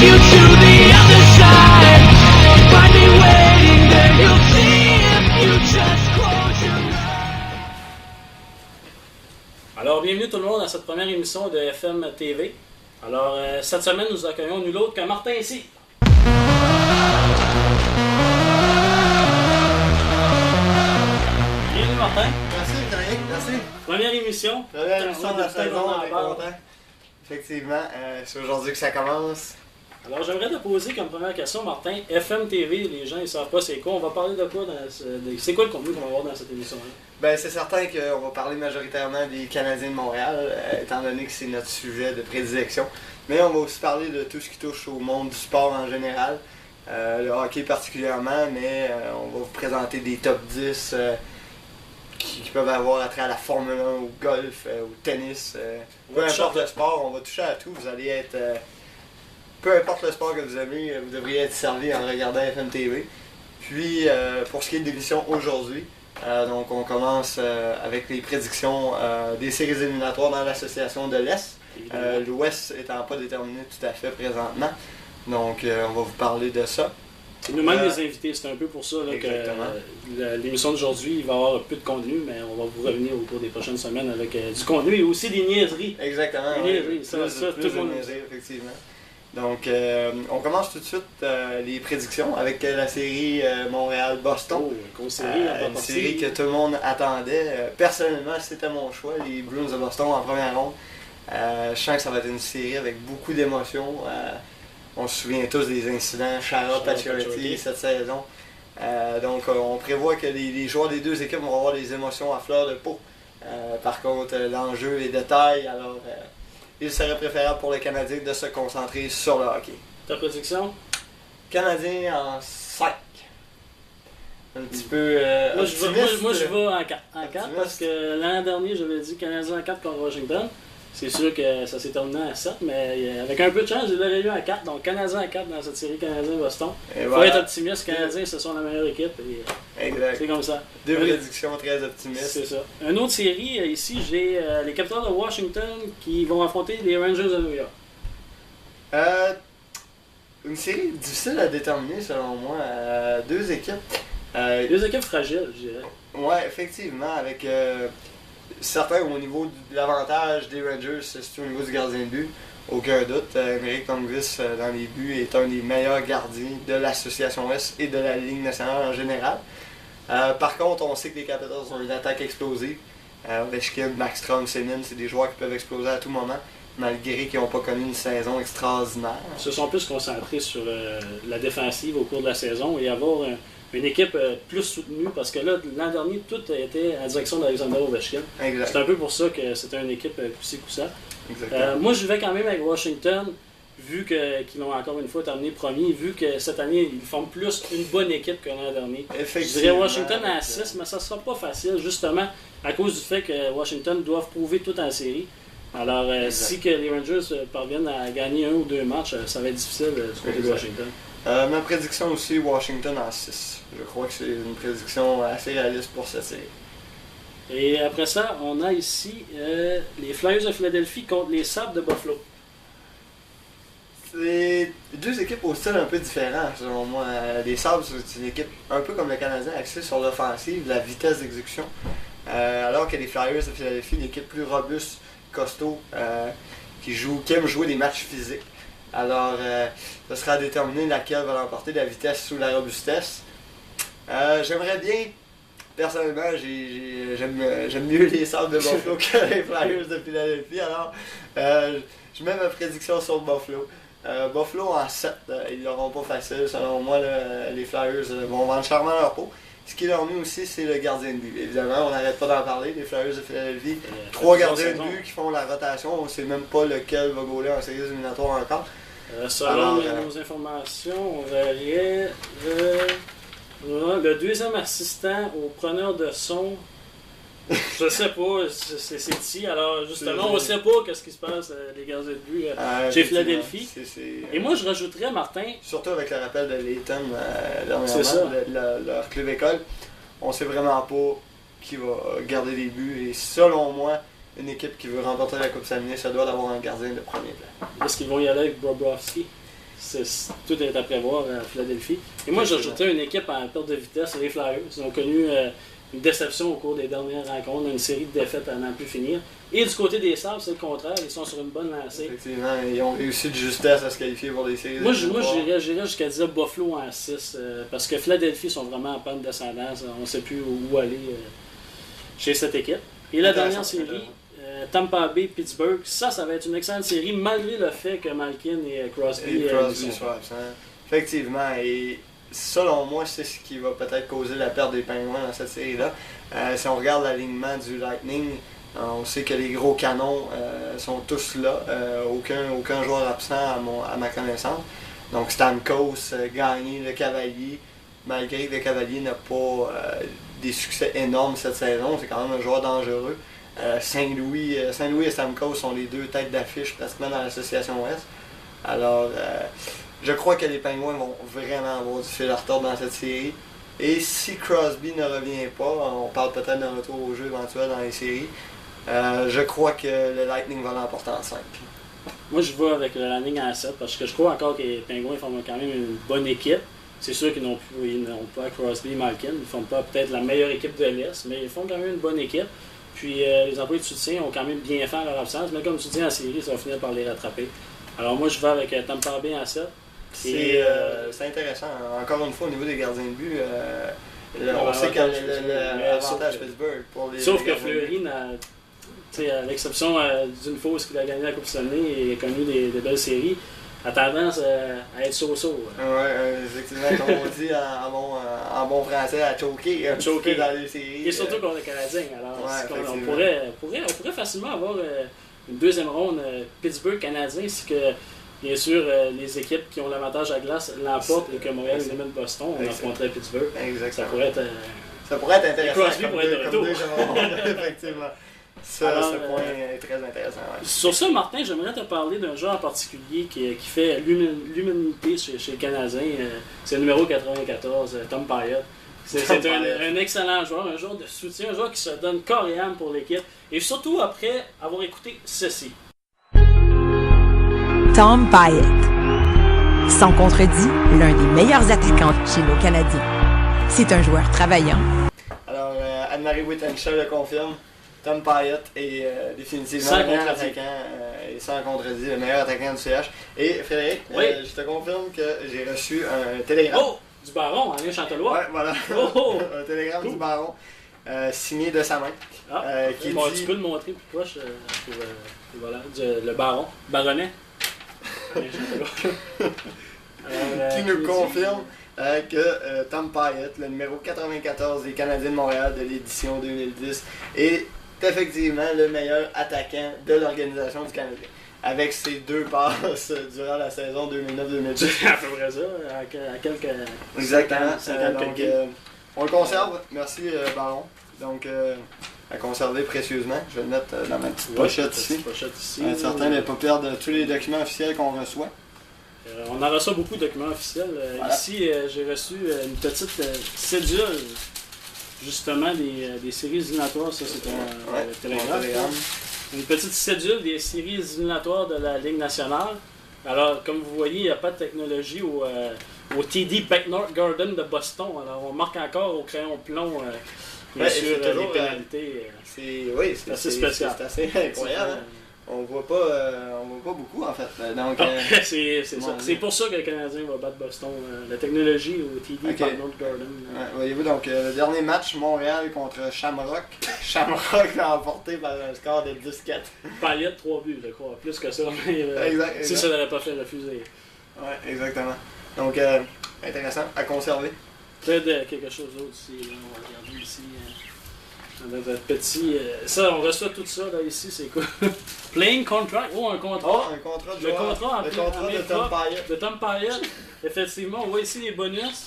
you to the other side. Find me waiting there, you'll see if you just close your eyes. Alors, bienvenue tout le monde à cette première émission de FM TV. Alors, cette semaine, nous accueillons nul autre que Martin ici. Bienvenue Martin. Merci, Frédéric, merci. Première émission. Première émission de la saison, on est Alors, content. Effectivement, c'est aujourd'hui que ça commence. j'aimerais te poser comme première question, Martin. FM TV, les gens ne savent pas c'est quoi. On va parler de quoi c'est quoi le contenu qu'on va avoir dans cette émission-là? Ben, c'est certain qu'on va parler majoritairement des Canadiens de Montréal, étant donné que c'est notre sujet de prédilection. Mais on va aussi parler de tout ce qui touche au monde du sport en général, le hockey particulièrement, mais on va vous présenter des top 10 qui peuvent avoir attrait à la Formule 1, au golf, au tennis. Peu importe le sport, on va toucher à tout. Vous allez être... peu importe le sport que vous aimez, vous devriez être servi en regardant FM TV. Puis, pour ce qui est de l'émission aujourd'hui, donc on commence avec les prédictions des séries éliminatoires dans l'association de l'Est. L'Ouest étant pas déterminé tout à fait présentement. Donc on va vous parler de ça. C'est nous-mêmes les invités, c'est un peu pour ça là, que l'émission d'aujourd'hui, il va y avoir peu de contenu, mais on va vous revenir au cours des prochaines semaines avec du contenu et aussi des niaiseries. Exactement. Des niaiseries, ça, tout le monde. Effectivement. Donc, on commence tout de suite les prédictions avec la série Montréal-Boston. Oh, grosse série, une série que tout le monde attendait. Personnellement, c'était mon choix, les Bruins de Boston en première ronde. Je sens que ça va être une série avec beaucoup d'émotions. On se souvient tous des incidents Chara-Pacioretty cette saison. Donc, on prévoit que les joueurs des deux équipes vont avoir des émotions à fleur de peau. Par contre, l'enjeu est de taille, alors... il serait préférable pour les Canadiens de se concentrer sur le hockey. Ta prédiction? Canadiens en 5. Un petit peu Moi, optimiste. je vais en 4. En 4 parce que l'an dernier, j'avais dit Canadiens en 4 contre Washington. C'est sûr que ça s'est terminé à 7, mais avec un peu de chance, je l'aurais eu en 4. Donc, Canadiens en 4 dans cette série Canadien-Boston. Il faut être optimiste. Les Canadiens, ce sont la meilleure équipe. Exact. C'est comme ça. Deux prédictions très optimistes. C'est ça. Une autre série, ici, j'ai les Capitals de Washington qui vont affronter les Rangers de New York. Une série difficile à déterminer, selon moi. Deux équipes. Deux équipes fragiles, je dirais. Ouais, effectivement, avec certains au niveau de l'avantage des Rangers, c'est au niveau du gardien de but. Aucun doute. Émeric Lundqvist, dans les buts, est un des meilleurs gardiens de l'Association Ouest et de la Ligue nationale en général. Par contre, on sait que les Capitals ont une attaque explosive. Ovechkin, Backstrom, Semin, c'est des joueurs qui peuvent exploser à tout moment, malgré qu'ils n'ont pas connu une saison extraordinaire. Ils se sont plus concentrés sur la défensive au cours de la saison et avoir une équipe plus soutenue, parce que là, l'an dernier, tout a été en direction d'Alexander Ovechkin. Exact. C'est un peu pour ça que c'était une équipe coup-ci, coup-ça. Exactement. Moi, je vais quand même avec Washington, vu qu'ils ont encore une fois terminé premier, vu que cette année, ils forment plus une bonne équipe que l'an dernier. Je dirais Washington à 6, mais ça ne sera pas facile, justement, à cause du fait que Washington doivent prouver tout en série. Alors, si que les Rangers parviennent à gagner un ou deux matchs, ça va être difficile du côté de Washington. Ma prédiction aussi, Washington en 6. Je crois que c'est une prédiction assez réaliste pour cette série. Et après ça, on a ici les Flyers de Philadelphie contre les Sabres de Buffalo. C'est deux équipes au style un peu différent, selon moi. Les Sabres, c'est une équipe un peu comme le Canadien, axée sur l'offensive, la vitesse d'exécution. Alors que les Flyers de Philadelphie, une équipe plus robuste, costaud, qui aime jouer des matchs physiques. Alors, ce sera à déterminer laquelle va l'emporter, la vitesse ou la robustesse. J'aimerais bien, personnellement, j'aime mieux les Sabres de Buffalo que les Flyers de Philadelphie. Alors, je mets ma prédiction sur Buffalo. Buffalo en 7, ils l'auront pas facile. Selon moi, les Flyers vont vendre charmant leur peau. Ce qui leur nuit aussi, c'est le gardien de but. Évidemment, on n'arrête pas d'en parler. Les Flyers de Philadelphie, 3 gardiens de but qui font la rotation. On ne sait même pas lequel va gauler en séries éliminatoires encore. Selon nos informations, on verrait le deuxième assistant au preneur de son. Je sais pas, c'est ici. Alors justement, on ne sait pas qu'est-ce qui se passe les gardiens de but chez Philadelphie. Et moi, je rajouterais, Martin... Surtout avec le rappel de Layton dernièrement, leur club école, on sait vraiment pas qui va garder les buts. Et selon moi, une équipe qui veut remporter la Coupe Stanley, ça doit avoir un gardien de premier plan. Est-ce qu'ils vont y aller avec Bobrovsky? tout est à prévoir à Philadelphie. Et moi, j'ajouterais une équipe en perte de vitesse, les Flyers. Ils ont connu une déception au cours des dernières rencontres, une série de défaites à n'en plus finir. Et du côté des Sabres, c'est le contraire, ils sont sur une bonne lancée. Effectivement, ils ont réussi de justesse à se qualifier pour des séries. Moi, j'irais jusqu'à dire Buffalo en 6, parce que Philadelphie sont vraiment en panne descendance. On ne sait plus où aller chez cette équipe. Et la dernière série, Tampa Bay, Pittsburgh, ça va être une excellente série, malgré le fait que Malkin et Crosby soient absents. Effectivement, et selon moi, c'est ce qui va peut-être causer la perte des Penguins dans cette série-là. Si on regarde l'alignement du Lightning, on sait que les gros canons sont tous là, aucun joueur absent à ma connaissance. Donc Stamkos, Gagné, Le Cavalier, malgré que Le Cavalier n'a pas des succès énormes cette saison, c'est quand même un joueur dangereux. Saint-Louis et Stamkos sont les deux têtes d'affiche pratiquement dans l'association Ouest. Alors, je crois que les Penguins vont vraiment avoir du fil à retordre dans cette série. Et si Crosby ne revient pas, on parle peut-être d'un retour au jeu éventuel dans les séries, je crois que le Lightning va l'emporter en 5. Moi, je vais avec le Lightning en 7 parce que je crois encore que les Penguins forment quand même une bonne équipe. C'est sûr qu'ils n'ont pas Crosby et Malkin. Ils ne font pas peut-être la meilleure équipe de l'Est, mais ils font quand même une bonne équipe. Puis les employés de soutien ont quand même bien fait leur absence, mais comme tu dis en série, ça va finir par les rattraper. Alors moi, je vais avec Tampa Bay en 7. C'est intéressant. Encore une fois, au niveau des gardiens de but, on sait que l'avantage Pittsburgh pour les. Sauf que Fleury, à l'exception d'une fois où il a gagné la Coupe Stanley et a connu des belles séries, a tendance à être so-so. Oui, effectivement, comme on dit en bon français, à choquer dans les séries. Et surtout contre les Canadiens. Alors, on pourrait facilement avoir une deuxième ronde Pittsburgh-Canadien si que, bien sûr, les équipes qui ont l'avantage à glace l'emportent et que Montréal élimine Boston. On affronterait Pittsburgh. Exactement. Ça pourrait être intéressant. Crosby pourrait être de retour. Effectivement. Ce point est très intéressant. Ouais. Sur ça, Martin, j'aimerais te parler d'un joueur en particulier qui fait l'humanité chez le Canadien. C'est le numéro 94, Tom Payot. C'est un excellent joueur, un joueur de soutien, un joueur qui se donne corps et âme pour l'équipe. Et surtout après avoir écouté ceci. Tom Payot. Sans contredit, l'un des meilleurs attaquants chez nos Canadiens. C'est un joueur travaillant. Alors, Anne-Marie Wittenshaw le confirme. Tom Payot est définitivement le meilleur attaquant et sans contredit, le meilleur attaquant du CH. Et Frédéric, je te confirme que j'ai reçu un télégramme. Oh! Du Baron, Alain Chantelois. Ouais, voilà. Un télégramme du Baron signé de sa main. Qui dit... Tu peux le montrer plus proche voilà, le Baron. Baronnet. Qui nous confirme que Tom Payot, le numéro 94 des Canadiens de Montréal de l'édition 2010, est effectivement le meilleur attaquant de l'organisation du Canadien. Avec ses 2 passes durant la saison 2009-2010. À peu près ça, à quelques... Exactement. Donc, on le conserve. Merci, Baron. Donc, à conserver précieusement. Je vais le mettre dans ma petite pochette ici. Être certain de ne pas perdre tous les documents officiels qu'on reçoit. On en reçoit beaucoup de documents officiels. Voilà. Ici, j'ai reçu une petite cédule, justement, des séries éliminatoires. Ça, c'est un télégramme. Une petite cédule des séries éliminatoires de la Ligue nationale. Alors, comme vous voyez, il n'y a pas de technologie au TD Becknor Garden de Boston. Alors, on marque encore au crayon plomb, bien sûr, les pénalités. C'est assez spécial. C'est assez incroyable. On voit pas beaucoup en fait. Donc, c'est ça. C'est pour ça que le Canadien va battre Boston. La technologie au TD Becknor Garden. Voyez-vous, donc le dernier match, Montréal contre Shamrock. Shamrock a emporté par un score de 10-4. Payot 3 buts, je crois. Plus que ça. Mais, exact. Si ça n'aurait pas fait refuser. Ouais, exactement. Donc, intéressant à conserver. Peut-être quelque chose d'autre ici. Là. On va regarder ici. Notre petit. Ça, on reçoit tout ça là ici, c'est quoi? Playing contract. Oh, un contrat. Oh, un contrat de joueur. Le contrat de Tom Payot. De Tom Payot. Effectivement, on voit ici les bonus.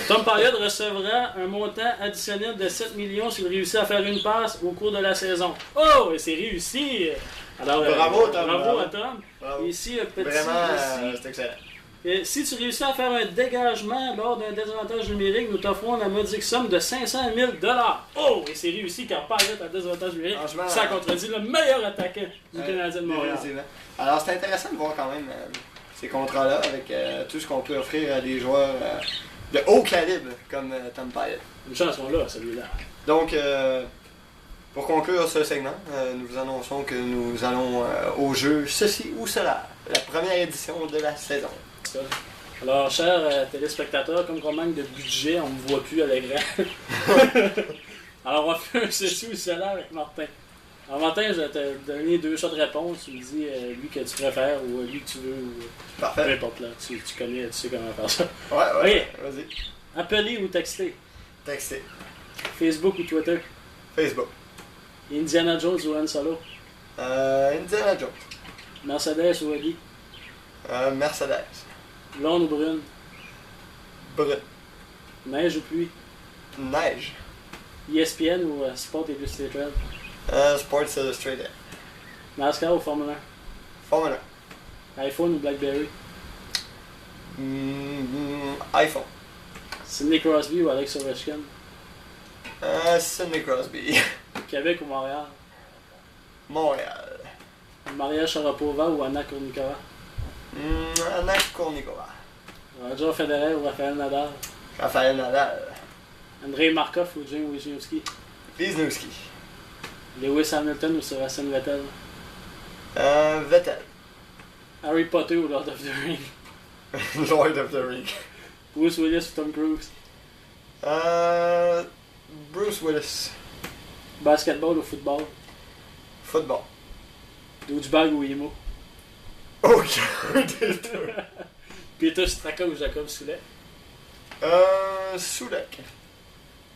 Tom Payot recevra un montant additionnel de 7 millions s'il réussit à faire une passe au cours de la saison. Oh, et c'est réussi! Alors, bravo, Tom. Bravo à Tom. Bravo. Ici, un petit. Vraiment, c'est excellent. Et si tu réussis à faire un dégagement lors d'un désavantage numérique, nous t'offrons la modique somme de 500 000 $. Oh! Et c'est réussi car Payot a désavantage numérique. Ça contredit le meilleur attaquant du Canadien de Montréal. Alors, c'est intéressant de voir quand même ces contrats-là avec tout ce qu'on peut offrir à des joueurs de haut calibre comme Tom Pyatt. Une chance qu'on l'a, celui-là. Donc, pour conclure ce segment, nous vous annonçons que nous allons au jeu Ceci ou Cela, la première édition de la saison. Alors, chers téléspectateurs, comme on manque de budget, on ne me voit plus à l'écran. Alors, on va faire un ceci ou cela avec Martin. Alors, Martin, je vais te donner 2 choix de réponse. Tu me dis lui que tu préfères ou lui que tu veux. Ou, Parfait. peu importe, là. Tu connais, tu sais comment faire ça. Ouais, vas-y. Appeler ou texter? Texter. Facebook ou Twitter? Facebook. Indiana Jones ou Han Solo? Indiana Jones. Mercedes ou Audi? Mercedes. Blonde ou brune? Brut. Neige ou pluie? Neige. ESPN ou Sport Illustrated? Sports Illustrated. NASCAR ou Formule Formula. 1? iPhone ou Blackberry? iPhone. Sidney Crosby ou Alex Ovechkin? Sidney Crosby. Québec ou Montréal? Montréal. Maria Sharapova ou Anna Kournikova? Anna Kournikova. Roger Federer ou Rafael Nadal? Rafael Nadal. Andrei Markov ou James Wisniewski? Wisniewski. Lewis Hamilton ou Sebastian Vettel? Vettel. Harry Potter ou Lord of the Rings? Lord of the Ring. Bruce Willis ou Tom Cruise? Bruce Willis. Basketball ou football? Football. Douchebag ou emo? Aucun des deux. Peter Straka ou Jacob Soulet? Soulek.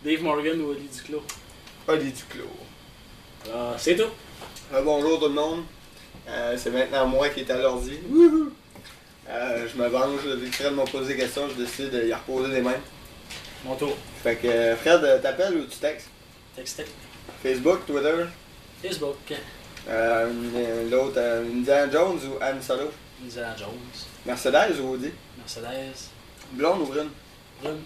Dave Morgan ou Oli Duclos? Oli Duclos. Alors, c'est tout. Bonjour tout le monde. C'est maintenant moi qui est à l'ordi. Wouhou! Je me venge, vu que Fred m'a posé des questions, je décide d'y reposer les mêmes. Mon tour. Fait que Fred, t'appelles ou tu textes? Texte. Facebook, Twitter, Facebook. l'autre, Indiana Jones ou Han Solo? Indiana Jones. Mercedes ou Audi? Mercedes. Blonde ou brune? Brune.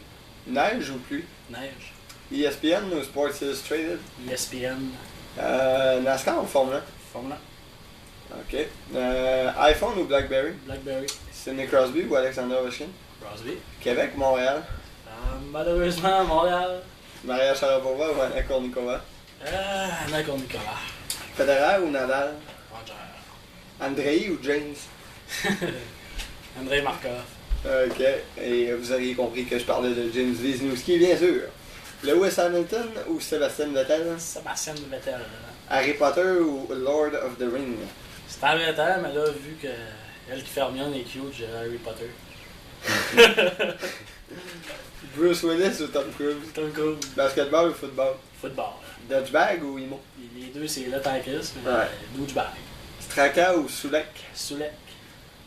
Neige ou pluie? Neige. ESPN ou Sports Illustrated? ESPN. NASCAR ou Formule 1? Formule Ok. iPhone ou Blackberry? 1. Blackberry. Sidney Crosby ou Alexander Ovechkin? Crosby. Québec, Montréal? Malheureusement, Montréal. Maria Sharapova ou Anna Kournikova? Anna Kournikova. Federer ou Nadal? Roger. Andrei ou James? Andrei Markov. Ok. Et vous auriez compris que je parlais de James Wisniewski, bien sûr. Lewis Hamilton ou Sebastian Vettel? Sébastien Vettel. Harry Potter ou Lord of the Ring? C'était à Vettel, mais là, vu que elle qui fait Hermione est cute, j'ai Harry Potter. Bruce Willis ou Tom Cruise? Tom Cruise. Basketball ou football? Football. Dodgebag ou Imo? Les deux, c'est le Takis, mais Ouais. douchebag. Straka ou Soulek? Soulek.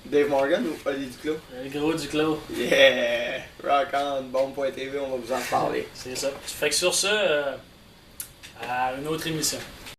Dave Morgan ou Oli Duclos? Le gros Duclos. Yeah! Rock on, bombe.tv, on va vous en parler. C'est ça. Fait que sur ce, à une autre émission.